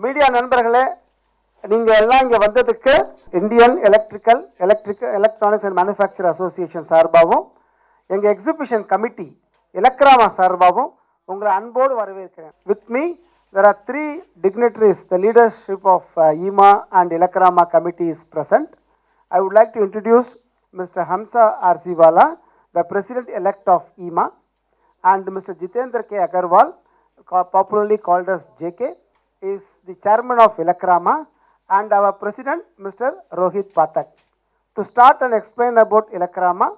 Media நண்பர்களே, நீங்க எல்லாம் இங்க வந்ததுக்கு Indian electronics and manufacture association சார்பாகவும் எங்க எக்ஸிபிஷன் கமிட்டி இலக்ராமா சார்பாகவும் உங்களை அன்போடு வரவேற்கிறேன். With me there are three dignitaries. The leadership of EMA and ELECRAMA committee is present. I would like to introduce Mr. Hamza Arsiwala, the President-elect of EMA, and Mr. Jitendra K. Agarwal, popularly called as JK, is the chairman of ELECRAMA, and our president, Mr. Rohit Pathak. To start and explain about ELECRAMA,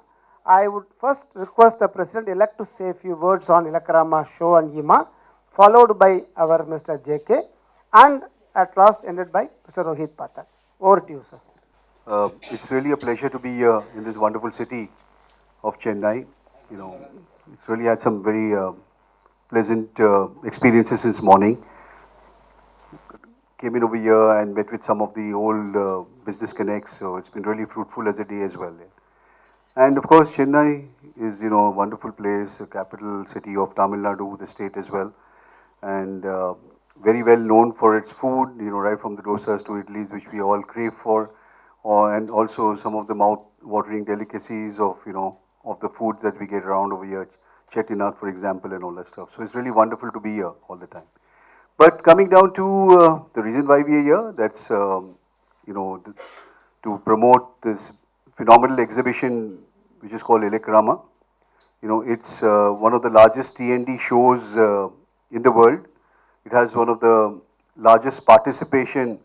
I would first request the president-elect to say a few words on ELECRAMA show and EMA, followed by our Mr. JK, and at last ended by Mr. Rohit Pathak. Over to you, sir. It's really a pleasure to be here in this wonderful city of Chennai. You know, it's really had some very pleasant experiences since morning. Came in over here and met with some of the old business connects, so it's been really fruitful as a day as well. And of course, Chennai is, you know, a wonderful place, a capital city of Tamil Nadu, the state as well, and very well known for its food, you know, right from the dosas to idlis, which we all crave for, and also some of the mouth-watering delicacies of, you know, of the foods that we get around over here, chettinad, for example, and all that stuff. So it's really wonderful to be here all the time. But coming down to the reason why we are here, that's, you know, to promote this phenomenal exhibition, which is called ELECRAMA. You know, it's one of the largest T&D shows in the world. It has one of the largest participation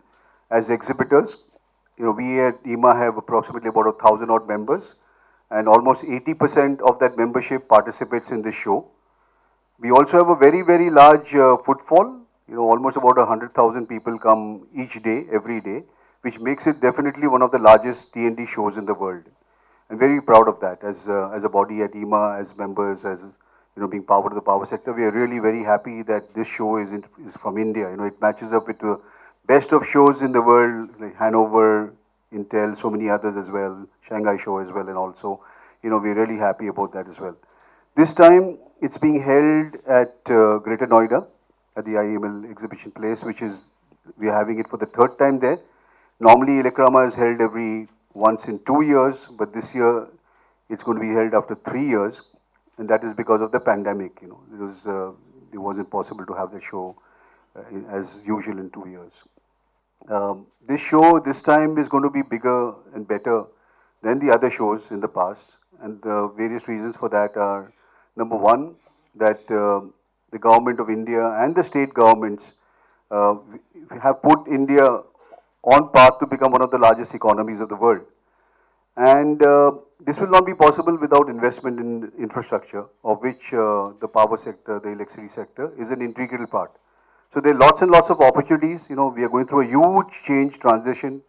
as exhibitors. You know, we at EMA have approximately about 1,000 odd members, and almost 80% of that membership participates in this show. We also have a very, very large footfall. You know, almost about 100,000 people come each day, every day, which makes it definitely one of the largest T&D shows in the world. I'm very proud of that as a body at EMA, as members, as, you know, being part of the power sector. We are really very happy that this show is from India. You know, it matches up with the best of shows in the world, like Hanover, Intel, so many others as well, Shanghai show as well, and also, you know, we're really happy about that as well. This time, it's being held at Greater Noida, at the IEEMA exhibition place, which is, we're having it for the third time there. Normally, ELECRAMA is held every once in 2 years, but this year it's going to be held after 3 years, and that is because of the pandemic. You know, it wasn't possible to have the show as usual in 2 years. This show this time is going to be bigger and better than the other shows in the past, and the various reasons for that are, number one, that the government of India and the state governments have put India on path to become one of the largest economies of the world. And this will not be possible without investment in infrastructure, of which the power sector, the electricity sector, is an integral part. So there are lots and lots of opportunities. You know, we are going through a huge change, transition,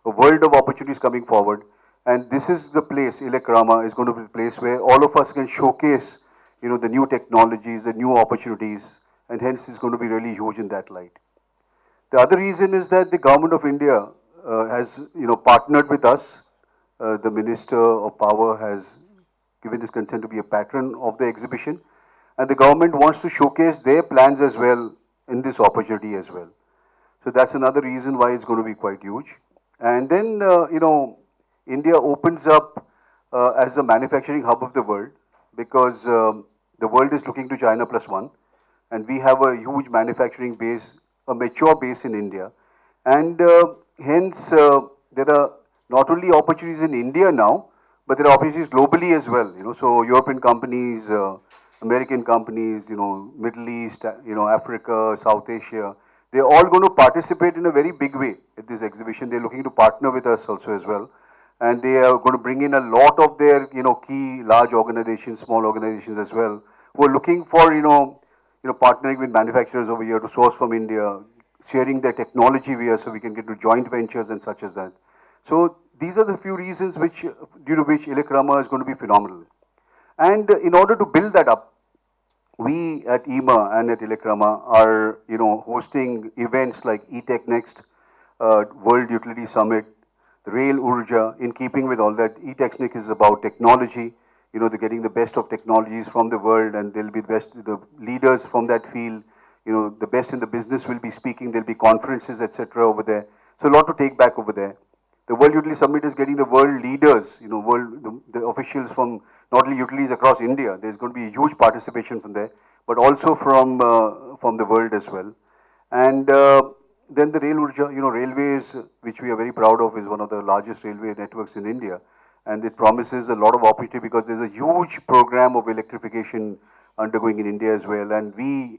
a world of opportunities coming forward. And this is the place, ELECRAMA is going to be the place where all of us can showcase, you know, the new technologies, the new opportunities, and hence it's going to be really huge in that light. The other reason is that the government of India has, you know, partnered with us. The Minister of Power has given his consent to be a patron of the exhibition, and the government wants to showcase their plans as well in this opportunity as well. So that's another reason why it's going to be quite huge. And then, you know, India opens up as a manufacturing hub of the world, because the world is looking to China +1, and we have a huge manufacturing base, a mature base in India, and hence there are not only opportunities in India now, but there are opportunities globally as well. You know, so European companies, American companies, you know, Middle East, you know, Africa, South Asia, they're all going to participate in a very big way at this exhibition. They're looking to partner with us also as well, and they are going to bring in a lot of their, you know, key large organizations, small organizations as well, who are looking for, you know, partnering with manufacturers over here to source from India, sharing their technology here so we can get to joint ventures and such as that. So these are the few reasons due to which ELECRAMA is going to be phenomenal. And in order to build that up, we at EMA and at ELECRAMA are, you know, hosting events like eTech Next, World Utility Summit, the Rail Urja. In keeping with all that, eTech Next is about technology. You know, they're getting the best of technologies from the world, and they'll be the leaders from that field, the best in the business will be speaking. There'll be conferences, etc. over there. So a lot to take back over there. The World Utility Summit is getting the world leaders, the officials from not only utilities across India. There's going to be a huge participation from there, but also from the world as well. And then the railways, which we are very proud of, is one of the largest railway networks in India, and it promises a lot of opportunity because there's a huge program of electrification undergoing in India as well. And we,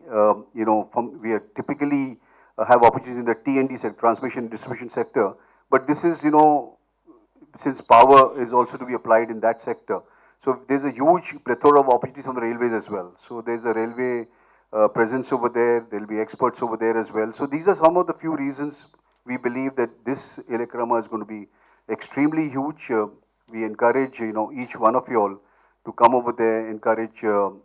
we are typically have opportunities in the T&D sector, transmission distribution sector. But this is, since power is also to be applied in that sector. So there's a huge plethora of opportunities on the railways as well. So there's a railway presence over there. There'll be experts over there as well. So these are some of the few reasons we believe that this ELECRAMA is going to be extremely huge. We encourage, each one of you all to come over there, encourage, the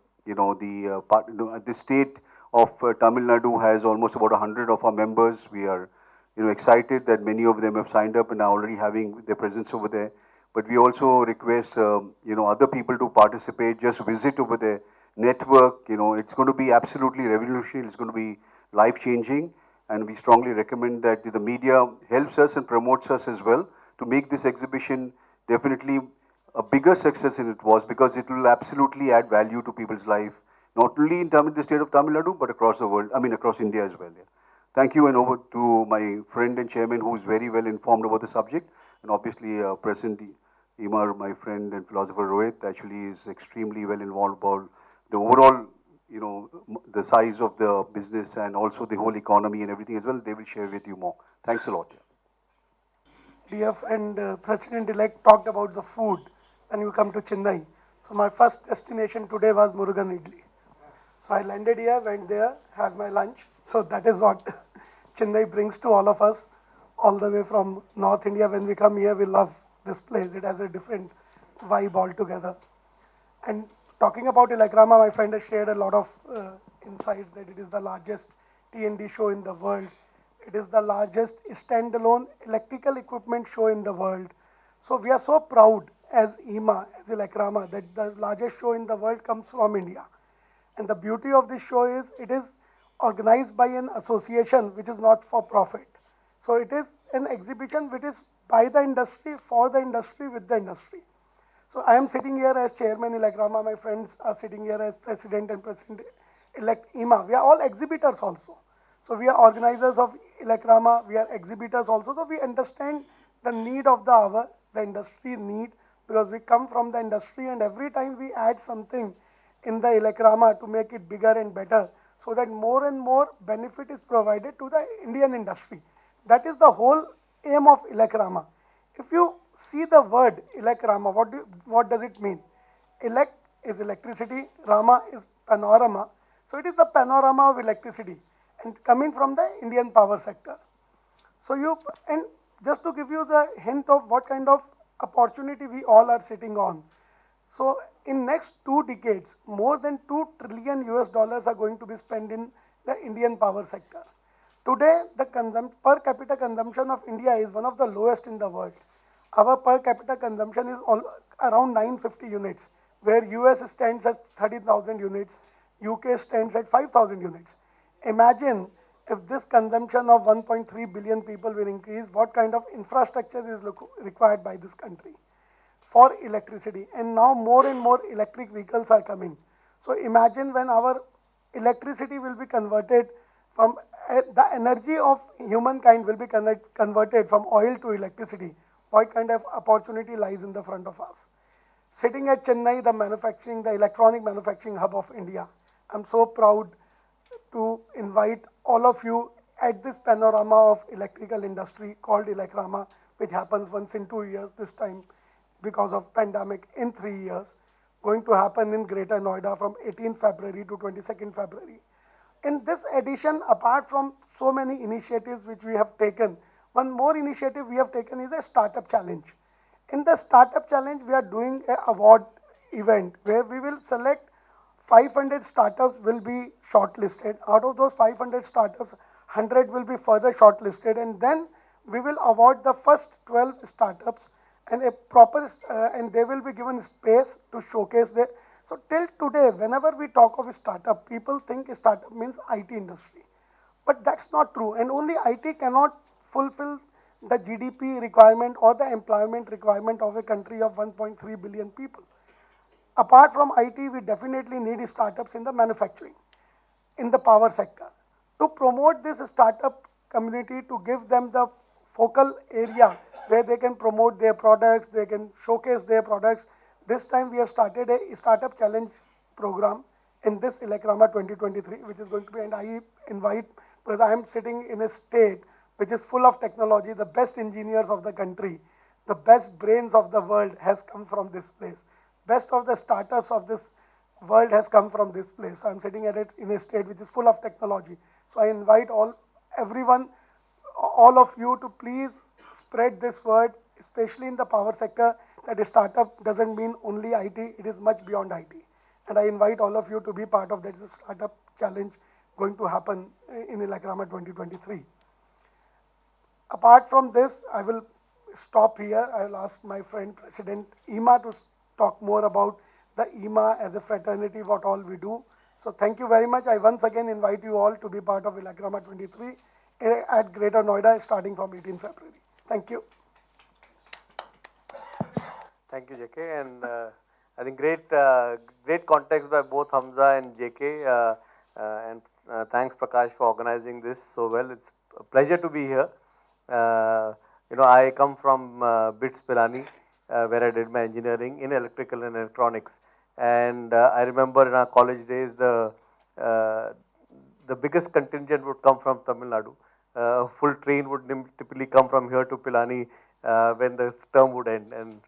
state of Tamil Nadu has almost about 100 of our members. We are, excited that many of them have signed up and are already having their presence over there. But we also request, other people to participate, just visit over there, network, it's going to be absolutely revolutionary. It's going to be life-changing. And we strongly recommend that the media helps us and promotes us as well to make this exhibition definitely a bigger success than it was, because it will absolutely add value to people's life, not only in the state of Tamil Nadu, but across the world, across India as well. Yeah. Thank you, and over to my friend and chairman, who is very well informed about the subject, and obviously President IEEMA, my friend and philosopher Rohit, actually is extremely well involved about the overall, the size of the business and also the whole economy and everything as well. They will share with you more. Thanks a lot. Dear friend, President-elect talked about the food when you come to Chennai. So my first destination today was Murugan Idli. So I landed here, went there, had my lunch. So that is what Chennai brings to all of us, all the way from North India. When we come here, we love this place. It has a different vibe altogether. And talking about ELECRAMA, my friend has shared a lot of insights that it is the largest T&D show in the world. It is the largest standalone electrical equipment show in the world. So we are so proud as EMA, as ELECRAMA, that the largest show in the world comes from India. And the beauty of this show is it is organized by an association which is not for profit. So it is an exhibition which is by the industry, for the industry, with the industry. So I am sitting here as chairman ELECRAMA. My friends are sitting here as president and president-elect EMA. We are all exhibitors also. So we are organizers of ELECRAMA. We are exhibitors also. So we understand the need of the hour, the industry need, because we come from the industry, and every time we add something in the ELECRAMA to make it bigger and better, so that more and more benefit is provided to the Indian industry. That is the whole aim of ELECRAMA. If you see the word ELECRAMA, what does it mean? Elect is electricity, Rama is panorama. So it is the panorama of electricity, and coming from the Indian power sector. So and just to give you the hint of what kind of opportunity we all are sitting on. So in next 2 decades, more than $2 trillion are going to be spent in the Indian power sector. Today, the per capita consumption of India is one of the lowest in the world. Our per capita consumption is around 950 units, where US stands at 30,000 units, UK stands at 5,000 units. Imagine if this consumption of 1.3 billion people will increase, what kind of infrastructure is required by this country for electricity. And now more and more electric vehicles are coming. So imagine when our electricity will be converted from, the energy of humankind will be converted from oil to electricity. What kind of opportunity lies in the front of us? Sitting at Chennai, the electronic manufacturing hub of India, I'm so proud to invite all of you at this panorama of electrical industry called ELECRAMA, which happens once in 2 years, this time because of pandemic in 3 years, going to happen in Greater Noida from 18th February to 22nd February. In this edition, apart from so many initiatives which we have taken, one more initiative we have taken is a startup challenge. In the startup challenge, we are doing an award event where we will select 500 startups will be shortlisted. Out of those 500 startups, 100 will be further shortlisted, and then we will award the first 12 startups and a proper and they will be given space to showcase their. So till today, whenever we talk of a startup, people think a startup means IT industry. But that's not true. And only IT cannot fulfill the GDP requirement or the employment requirement of a country of 1.3 billion people. Apart from IT, we definitely need startups in the manufacturing, in the power sector. To promote this startup community, to give them the focal area where they can promote their products, they can showcase their products. This time we have started a startup challenge program in this ELECRAMA 2023, which is going to be, and I invite, because I am sitting in a state which is full of technology, the best engineers of the country, the best brains of the world has come from this place. Best of the startups of this world has come from this place. So I'm sitting at it in a state which is full of technology. So I invite everyone, all of you to please spread this word, especially in the power sector, that a startup doesn't mean only IT, it is much beyond IT. And I invite all of you to be part of that startup challenge going to happen in ELECRAMA 2023. Apart from this, I will stop here. I will ask my friend President IEEMA to talk more about the IEEMA as a fraternity, what all we do. So thank you very much. I once again invite you all to be part of ELECRAMA 23 at Greater Noida starting from 18 February. Thank you. Thank you, JK. And I think great context by both Hamza and JK. And thanks, Prakash, for organizing this so well. It's a pleasure to be here. I come from BITS Pilani, where I did my engineering in electrical and electronics. And I remember in our college days, the biggest contingent would come from Tamil Nadu. Full train would typically come from here to Pilani when the term would end. And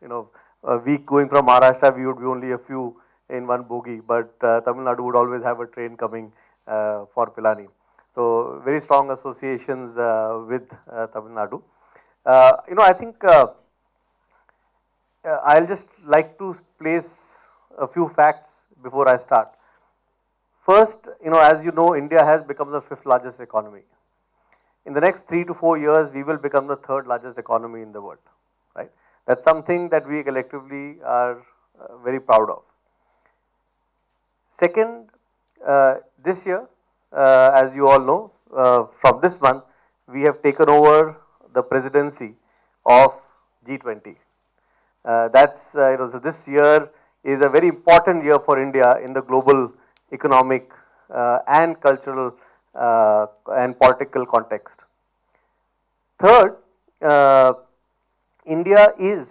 a week going from Maharashtra, we would be only a few in one bogie, but Tamil Nadu would always have a train coming for Pilani. So very strong associations with Tamil Nadu. I think I'll just like to place a few facts before I start. First, as you know, India has become the 5th largest economy. In the next 3 to 4 years, we will become the 3rd largest economy in the world, right? That's something that we collectively are very proud of. Second, this year, as you all know, from this month, we have taken over the presidency of G20. So this year is a very important year for India in the global economic and cultural and political context. Third, India is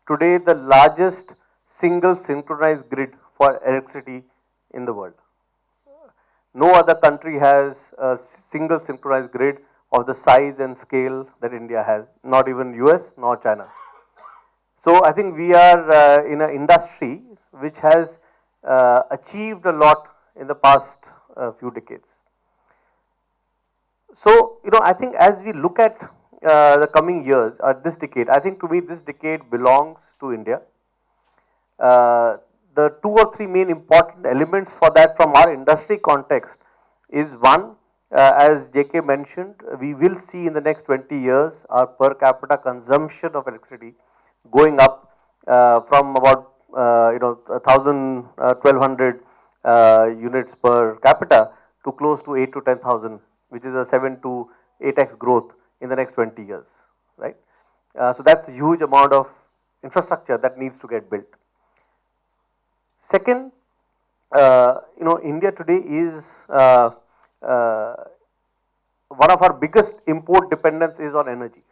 today the largest single synchronized grid for electricity in the world. No other country has a single synchronized grid of the size and scale that India has, not even US nor China. So I think we are in an industry which has achieved a lot in the past few decades. So, I think as we look at the coming years, this decade, I think to me this decade belongs to India. The 2 or 3 main important elements for that from our industry context is one, as JK mentioned, we will see in the next 20 years our per capita consumption of electricity going up from about 1,000, 1,200 units per capita to close to 8 to 10,000, which is a 7 to 8x growth in the next 20 years, right? So that's a huge amount of infrastructure that needs to get built. Second, India today is one of our biggest import dependence is on energy.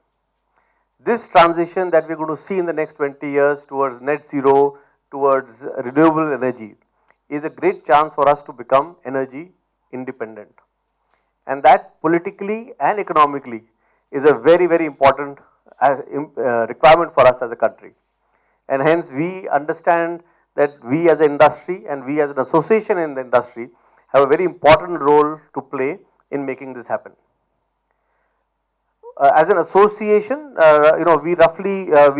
This transition that we're going to see in the next 20 years towards net zero, towards renewable energy, is a great chance for us to become energy independent. And that politically and economically is a very, very important requirement for us as a country. And hence we understand that we as an industry and we as an association in the industry have a very important role to play in making this happen. As an association, we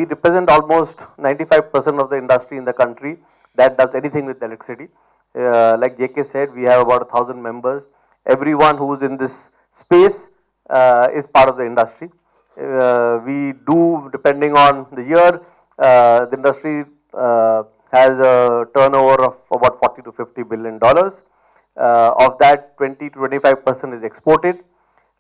represent almost 95% of the industry in the country that does anything with electricity. Like JK said, we have about 1,000 members. Everyone who is in this space is part of the industry. We do, depending on the year, the industry has a turnover of about 40 to 50 billion dollars. Of that, 20 to 25% is exported.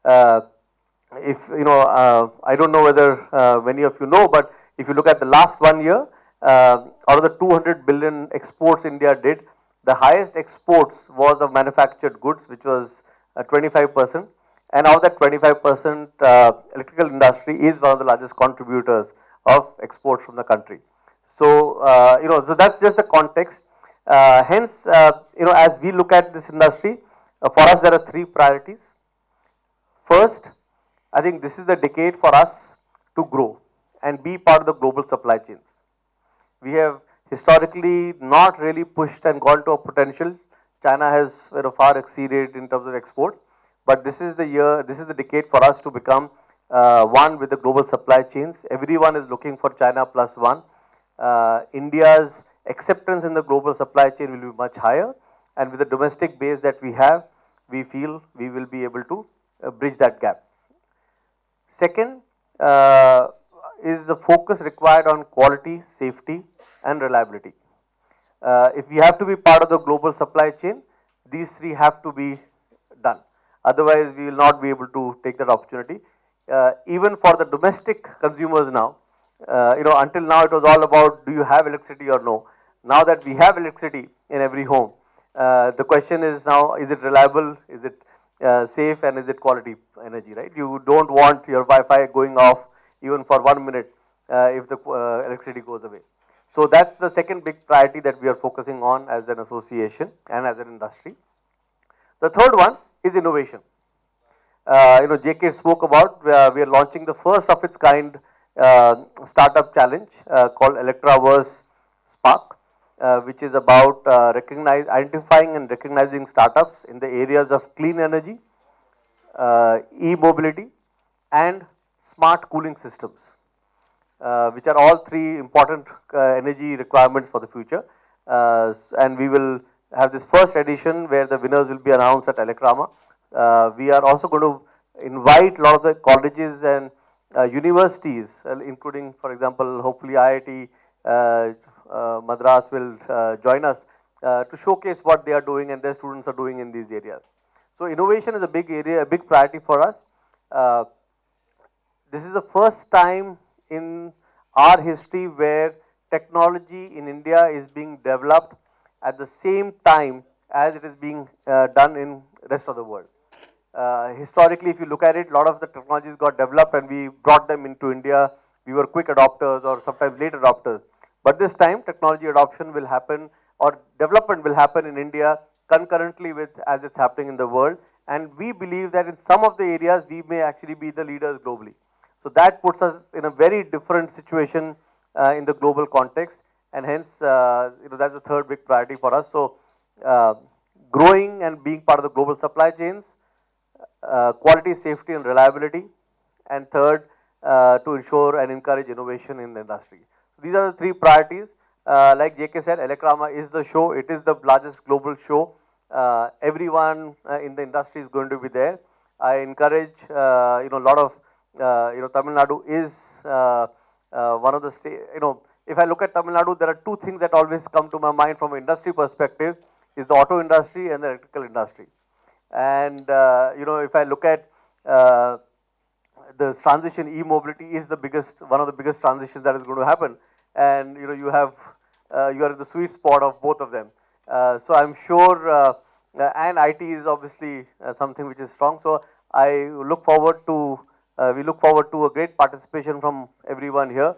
If you know, I don't know whether many of you know, but if you look at the last 1 year, out of the 200 billion exports India did, the highest exports was of manufactured goods, which was 25%. And out of that 25%, electrical industry is one of the largest contributors of exports from the country. So, so that's just the context. Hence, as we look at this industry, for us there are three priorities. First, I think this is the decade for us to grow and be part of the global supply chains. We have historically not really pushed and gone to a potential. China has far exceeded in terms of export, but this is the year, this is the decade for us to become one with the global supply chains. Everyone is looking for China plus one. India's acceptance in the global supply chain will be much higher, and with the domestic base that we have, we feel we will be able to bridge that gap. Second is the focus required on quality, safety, and reliability. If we have to be part of the global supply chain, these three have to be done. Otherwise, we will not be able to take that opportunity. Even for the domestic consumers now, until now it was all about do you have electricity or no. Now that we have electricity in every home, the question is now, is it reliable, is it safe, and is it quality energy, right? You don't want your Wi-Fi going off even for 1 minute if the electricity goes away. So that's the second big priority that we are focusing on as an association and as an industry. The third one is innovation. JK spoke about, we are launching the first of its kind startup challenge called ELECRAMA Spark, which is about identifying and recognizing startups in the areas of clean energy, e-mobility, and smart cooling systems, which are all three important energy requirements for the future. And we will have this first edition where the winners will be announced at ELECRAMA. We are also going to invite a lot of the colleges and universities, including, for example, hopefully IIT Madras will join us to showcase what they are doing and their students are doing in these areas. So innovation is a big area, a big priority for us. This is the first time in our history where technology in India is being developed at the same time as it is being done in rest of the world. Historically, if you look at it, a lot of the technologies got developed and we brought them into India. We were quick adopters or sometimes late adopters. But this time, technology adoption will happen or development will happen in India concurrently with as it's happening in the world. And we believe that in some of the areas, we may actually be the leaders globally. So that puts us in a very different situation in the global context. And hence, that's the third big priority for us. So growing and being part of the global supply chains, quality, safety, and reliability, and third, to ensure and encourage innovation in the industry. These are the three priorities. Like JK said, ELECRAMA is the show. It is the largest global show. Everyone in the industry is going to be there. I encourage, a lot of, Tamil Nadu is one of the state. If I look at Tamil Nadu, there are two things that always come to my mind from an industry perspective: is the auto industry and the electrical industry. And if I look at the transition, e-mobility is the biggest, one of the biggest transitions that is going to happen. And you are in the sweet spot of both of them. So I'm sure, and IT is obviously something which is strong. So I look forward to, we look forward to a great participation from everyone here.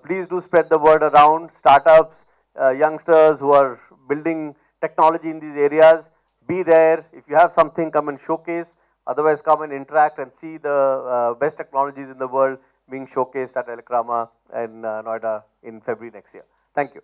Please do spread the word around. Startups, youngsters who are building technology in these areas, be there. If you have something, come and showcase. Otherwise, come and interact and see the best technologies in the world being showcased at ELECRAMA in Noida in February next year. Thank you.